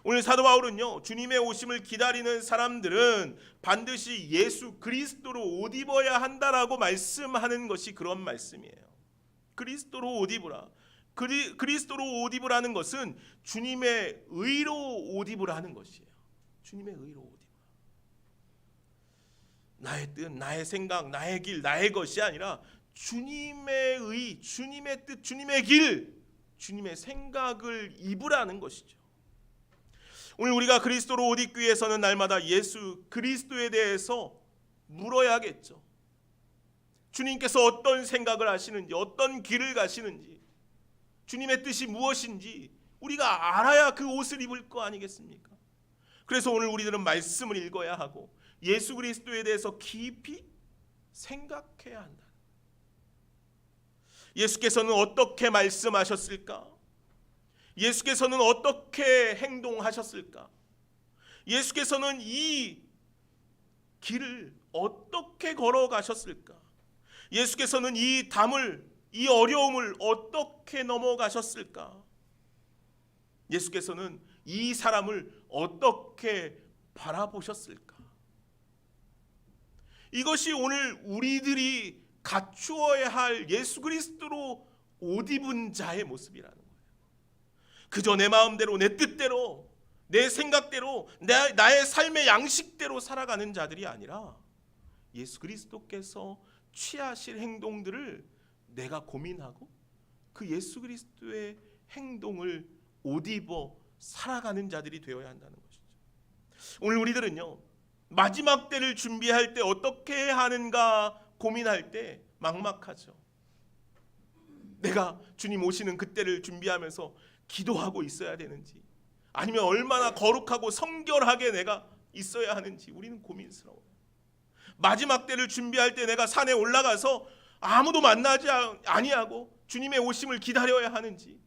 오늘 사도 바울은요, 주님의 오심을 기다리는 사람들은 반드시 예수 그리스도로 옷 입어야 한다라고 말씀하는 것이 그런 말씀이에요. 그리스도로 옷 입으라. 그리스도로 옷 입으라는 것은 주님의 의로 옷 입으라는 것이에요. 주님의 의로 옷 입으라. 나의 뜻, 나의 생각, 나의 길, 나의 것이 아니라 주님의 의, 주님의 뜻, 주님의 길, 주님의 생각을 입으라는 것이죠. 오늘 우리가 그리스도로 옷 입기 위해서는 날마다 예수 그리스도에 대해서 물어야겠죠. 주님께서 어떤 생각을 하시는지, 어떤 길을 가시는지, 주님의 뜻이 무엇인지 우리가 알아야 그 옷을 입을 거 아니겠습니까? 그래서 오늘 우리들은 말씀을 읽어야 하고 예수 그리스도에 대해서 깊이 생각해야 한다. 예수께서는 어떻게 말씀하셨을까? 예수께서는 어떻게 행동하셨을까? 예수께서는 이 길을 어떻게 걸어가셨을까? 예수께서는 이 담을, 이 어려움을 어떻게 넘어가셨을까? 예수께서는 이 사람을 어떻게 바라보셨을까? 이것이 오늘 우리들이 갖추어야 할 예수 그리스도로 옷 입은 자의 모습이라는 거예요. 그저 내 마음대로, 내 뜻대로, 내 생각대로, 나의 삶의 양식대로 살아가는 자들이 아니라 예수 그리스도께서 취하실 행동들을 내가 고민하고 그 예수 그리스도의 행동을 옷 입어 살아가는 자들이 되어야 한다는 것이죠. 오늘 우리들은요, 마지막 때를 준비할 때 어떻게 하는가 고민할 때 막막하죠. 내가 주님 오시는 그때를 준비하면서 기도하고 있어야 되는지, 아니면 얼마나 거룩하고 성결하게 내가 있어야 하는지 우리는 고민스러워요. 마지막 때를 준비할 때 내가 산에 올라가서 아무도 만나지 아니하고 주님의 오심을 기다려야 하는지,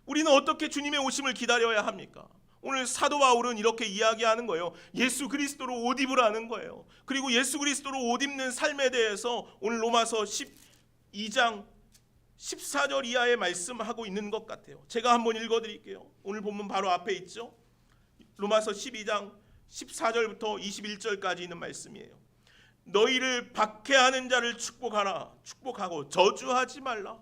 우리는 어떻게 주님의 오심을 기다려야 합니까? 오늘 사도 바울은 이렇게 이야기하는 거예요. 예수 그리스도로 옷 입으라는 거예요. 그리고 예수 그리스도로 옷 입는 삶에 대해서 오늘 로마서 12장 14절 이하에 말씀하고 있는 것 같아요. 제가 한번 읽어드릴게요. 오늘 본문 바로 앞에 있죠. 로마서 12장 14절부터 21절까지 있는 말씀이에요. 너희를 박해하는 자를 축복하라. 축복하고 저주하지 말라.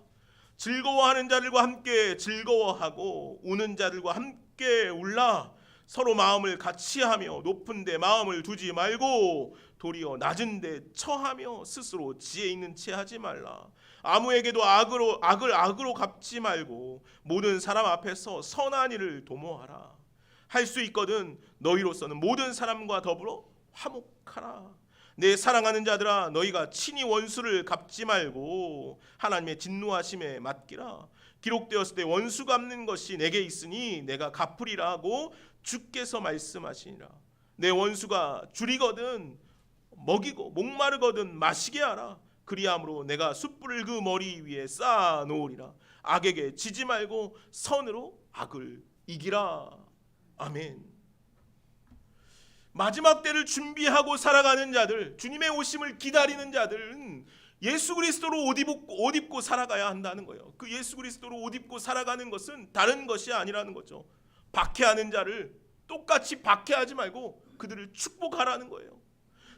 즐거워하는 자들과 함께 즐거워하고 우는 자들과 함께 울라. 서로 마음을 같이 하며 높은 데 마음을 두지 말고 도리어 낮은 데 처하며 스스로 지혜 있는 채 하지 말라. 아무에게도 악을 갚지 말고 모든 사람 앞에서 선한 일을 도모하라. 할 수 있거든 너희로서는 모든 사람과 더불어 화목하라. 내 사랑하는 자들아, 너희가 친히 원수를 갚지 말고 하나님의 진노하심에 맡기라. 기록되었을 때 원수 갚는 것이 내게 있으니 내가 갚으리라 하고 주께서 말씀하시니라. 내 원수가 줄이거든 먹이고 목마르거든 마시게 하라. 그리함으로 내가 숯불을 그 머리 위에 쌓아 놓으리라. 악에게 지지 말고 선으로 악을 이기라. 아멘. 마지막 때를 준비하고 살아가는 자들, 주님의 오심을 기다리는 자들은 예수 그리스도로 옷 입고 살아가야 한다는 거예요. 그 예수 그리스도로 옷 입고 살아가는 것은 다른 것이 아니라는 거죠. 박해하는 자를 똑같이 박해하지 말고 그들을 축복하라는 거예요.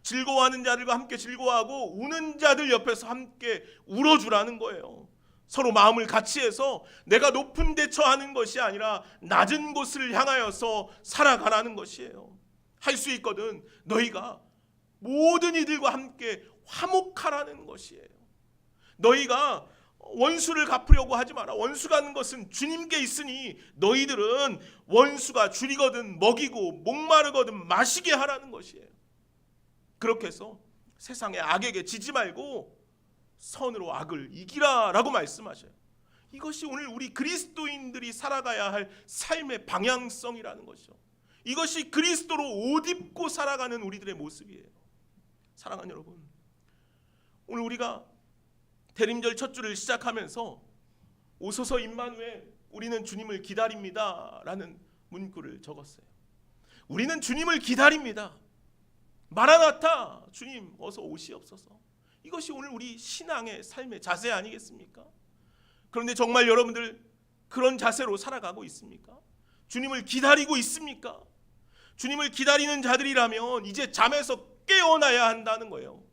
즐거워하는 자들과 함께 즐거워하고 우는 자들 옆에서 함께 울어주라는 거예요. 서로 마음을 같이 해서 내가 높은 데 처하는 것이 아니라 낮은 곳을 향하여서 살아가라는 것이에요. 할 수 있거든 너희가 모든 이들과 함께 화목하라는 것이에요. 너희가 원수를 갚으려고 하지 마라. 원수 갚는 것은 주님께 있으니 너희들은 원수가 줄이거든 먹이고 목마르거든 마시게 하라는 것이에요. 그렇게 해서 세상의 악에게 지지 말고 선으로 악을 이기라 라고 말씀하셔요. 이것이 오늘 우리 그리스도인들이 살아가야 할 삶의 방향성이라는 것이죠. 이것이 그리스도로 옷 입고 살아가는 우리들의 모습이에요. 사랑하는 여러분, 오늘 우리가 대림절 첫 주를 시작하면서 오소서 임마누엘 우리는 주님을 기다립니다 라는 문구를 적었어요. 우리는 주님을 기다립니다. 마라나타, 주님 어서 오시옵소서. 이것이 오늘 우리 신앙의 삶의 자세 아니겠습니까? 그런데 정말 여러분들 그런 자세로 살아가고 있습니까? 주님을 기다리고 있습니까? 주님을 기다리는 자들이라면 이제 잠에서 깨어나야 한다는 거예요.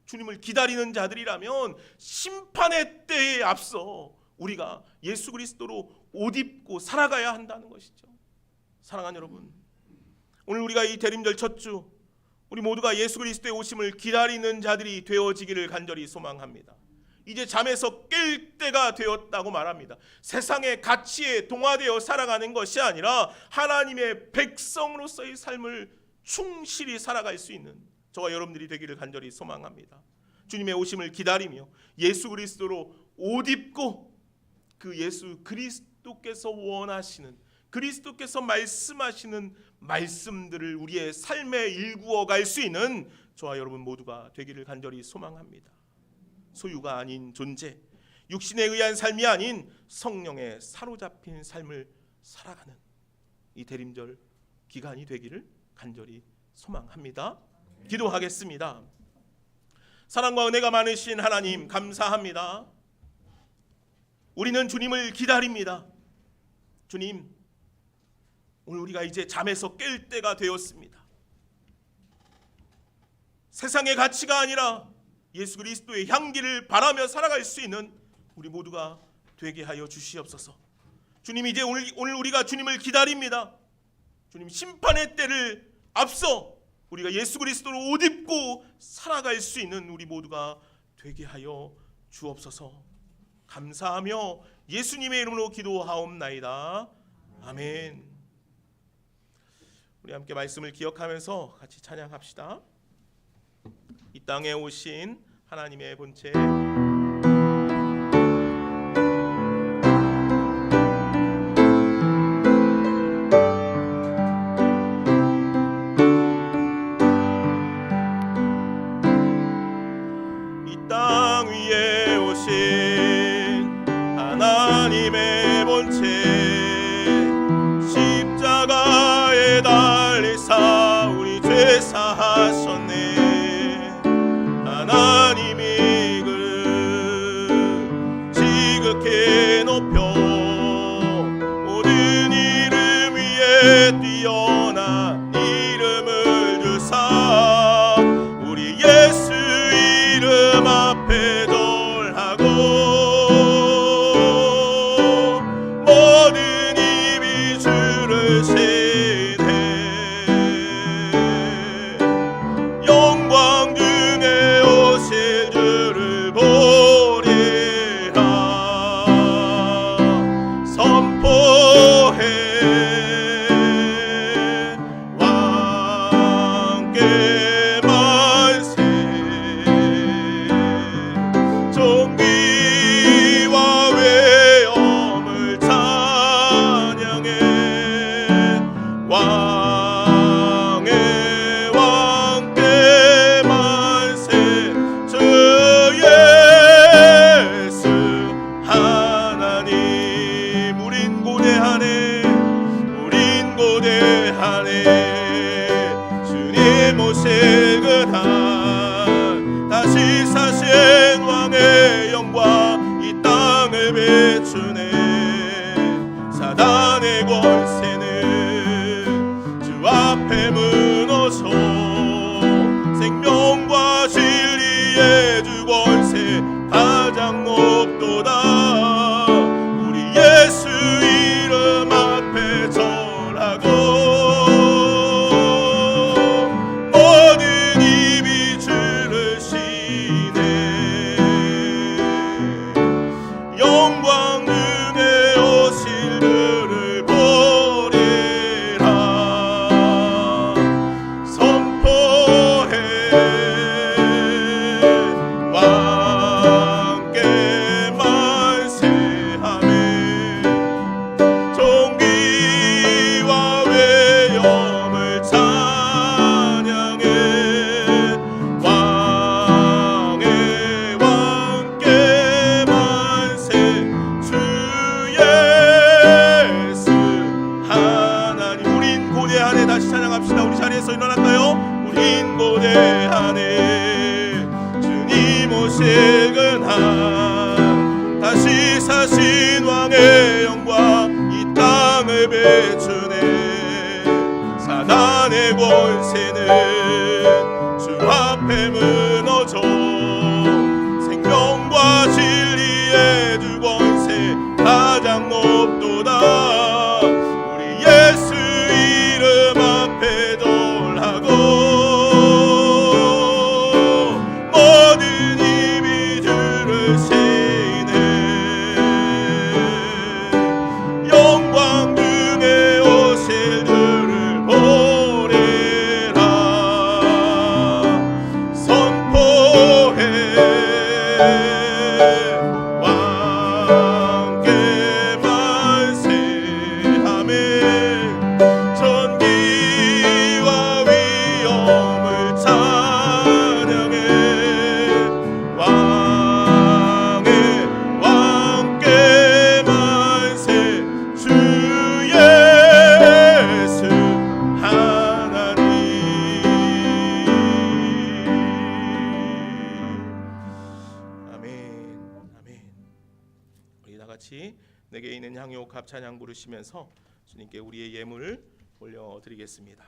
주님을 기다리는 자들이라면 심판의 때에 앞서 우리가 예수 그리스도로 옷 입고 살아가야 한다는 것이죠. 사랑하는 여러분, 오늘 우리가 이 대림절 첫 주 우리 모두가 예수 그리스도의 오심을 기다리는 자들이 되어지기를 간절히 소망합니다. 이제 잠에서 깰 때가 되었다고 말합니다. 세상의 가치에 동화되어 살아가는 것이 아니라 하나님의 백성으로서의 삶을 충실히 살아갈 수 있는 저와 여러분들이 되기를 간절히 소망합니다. 주님의 오심을 기다리며 예수 그리스도로 옷 입고 그 예수 그리스도께서 원하시는, 그리스도께서 말씀하시는 말씀들을 우리의 삶에 일구어 갈 수 있는 저와 여러분 모두가 되기를 간절히 소망합니다. 소유가 아닌 존재, 육신에 의한 삶이 아닌 성령에 사로잡힌 삶을 살아가는 이 대림절 기간이 되기를 간절히 소망합니다. 기도하겠습니다. 사랑과 은혜가 많으신 하나님 감사합니다. 우리는 주님을 기다립니다. 주님, 오늘 우리가 이제 잠에서 깰 때가 되었습니다. 세상의 가치가 아니라 예수 그리스도의 향기를 바라며 살아갈 수 있는 우리 모두가 되게 하여 주시옵소서. 주님, 이제 오늘 우리가 주님을 기다립니다. 주님, 심판의 때를 앞서 우리가 예수 그리스도로 옷 입고 살아갈 수 있는 우리 모두가 되게 하여 주옵소서. 감사하며 예수님의 이름으로 기도하옵나이다. 아멘. 우리 함께 말씀을 기억하면서 같이 찬양합시다. 이 땅에 오신 하나님의 본체, 이 땅 위에 오신 하나님의 본체, 십자가에 달리사 우리 죄 사하셨네. 하나님이 그 지극히 높여 모든 이름 위에 뛰어난 이름을 주사 우리 예수 이름 앞에 더 주네 사단의 권세는 주 앞에 무너져 생명과 진리의 주 권세 가장 높도다 우리 예수 이름 앞에 절하고 모든 입이 주를 시인해 영광 중에 오실 주를 보리라 선포해 왕께 만세하며 전기와 위엄을 찬양해 왕의 왕께 만세 주 예수 하나님 아멘 아멘 우리 다 같이 내게 있는 향유 값 찬양 부르시면서 주님께 우리의 예물 올려드리겠습니다.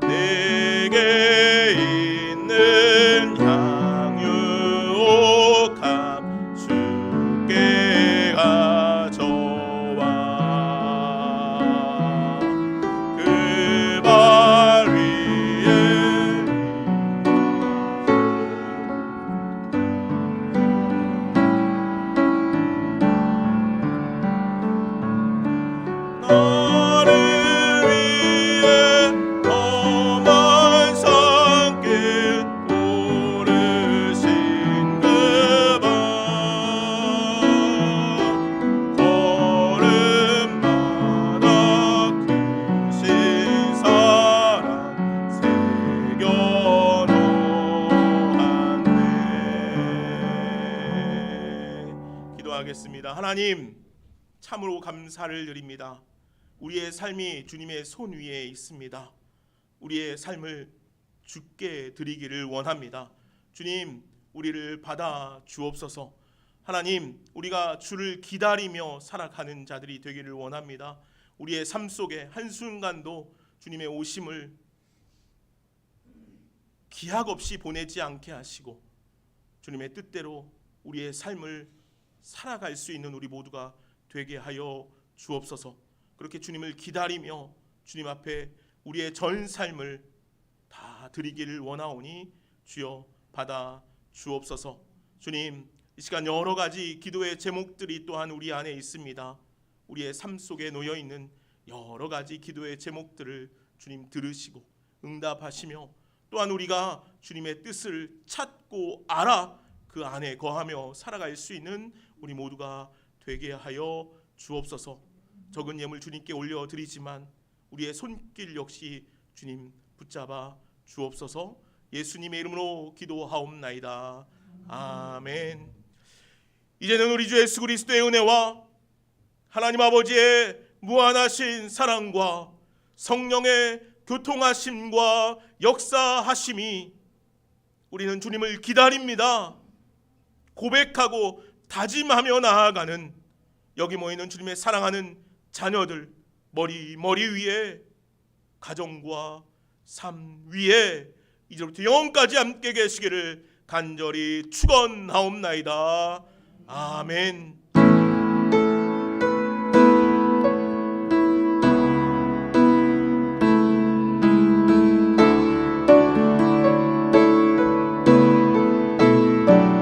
내게 있는 향유 값 주께 가져와 그 발 위에 나를 위해 험한 산길 오르신 그방 걸음마다 크신 사랑 새겨놓았네. 기도하겠습니다. 하나님 참으로 감사를 드립니다. 우리의 삶이 주님의 손 위에 있습니다. 우리의 삶을 주께 드리기를 원합니다. 주님, 우리를 받아 주옵소서. 하나님, 우리가 주를 기다리며 살아가는 자들이 되기를 원합니다. 우리의 삶 속에 한순간도 주님의 오심을 기약 없이 보내지 않게 하시고 주님의 뜻대로 우리의 삶을 살아갈 수 있는 우리 모두가 되게 하여 주옵소서. 그렇게 주님을 기다리며 주님 앞에 우리의 전 삶을 다 드리기를 원하오니 주여 받아 주옵소서. 주님, 이 시간 여러 가지 기도의 제목들이 또한 우리 안에 있습니다. 우리의 삶 속에 놓여 있는 여러 가지 기도의 제목들을 주님 들으시고 응답하시며 또한 우리가 주님의 뜻을 찾고 알아 그 안에 거하며 살아갈 수 있는 우리 모두가 되게 하여 주옵소서. 적은 예물 주님께 올려드리지만 우리의 손길 역시 주님 붙잡아 주옵소서. 예수님의 이름으로 기도하옵나이다. 아멘. 이제는 우리 주 예수 그리스도의 은혜와 하나님 아버지의 무한하신 사랑과 성령의 교통하심과 역사하심이 우리는 주님을 기다립니다. 고백하고 다짐하며 나아가는 여기 모이는 주님의 사랑하는 자녀들 머리 위에 가정과 삶 위에 이제부터 영원까지 함께 계시기를 간절히 축원하옵나이다. 아멘.